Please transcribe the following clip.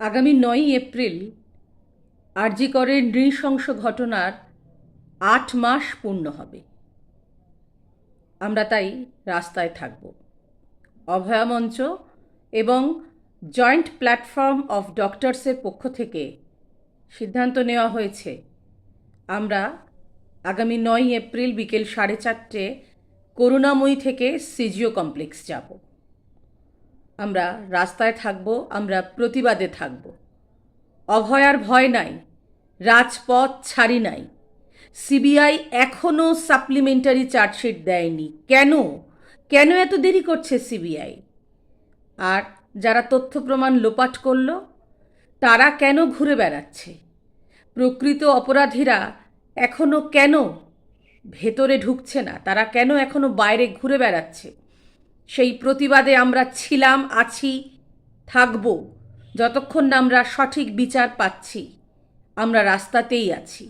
আগামী 9ই এপ্রিল আরজি করের নৃশংস ঘটনার 8 মাস পূর্ণ হবে। আমরা তাই রাস্তায় থাকব। অভয়া মঞ্চ এবং জয়েন্ট প্ল্যাটফর্ম অফ ডক্টরসের পক্ষ থেকে সিদ্ধান্ত নেওয়া হয়েছে আমরা আগামী 9ই এপ্রিল বিকেল 4:30 করুণাময়ী থেকে সিজিও কমপ্লেক্স যাব। আমরা রাস্তায় থাকব, আমরা প্রতিবাদে থাকব। অভয়ার ভয় নাই, রাজপথ ছাড়ি নাই। সিবিআই এখনও সাপ্লিমেন্টারি চার্জশিট দেয়নি। কেন কেন এত দেরি করছে সিবিআই? আর যারা তথ্য প্রমাণ লোপাট করল তারা কেন ঘুরে বেড়াচ্ছে? প্রকৃত অপরাধীরা এখনও কেন ভেতরে ঢুকছে না? তারা কেন এখনও বাইরে ঘুরে বেড়াচ্ছে? সেই প্রতিবাদে আমরা ছিলাম, আছি, থাকব যতক্ষণ না আমরা সঠিক বিচার পাচ্ছি। আমরা রাস্তাতেই আছি।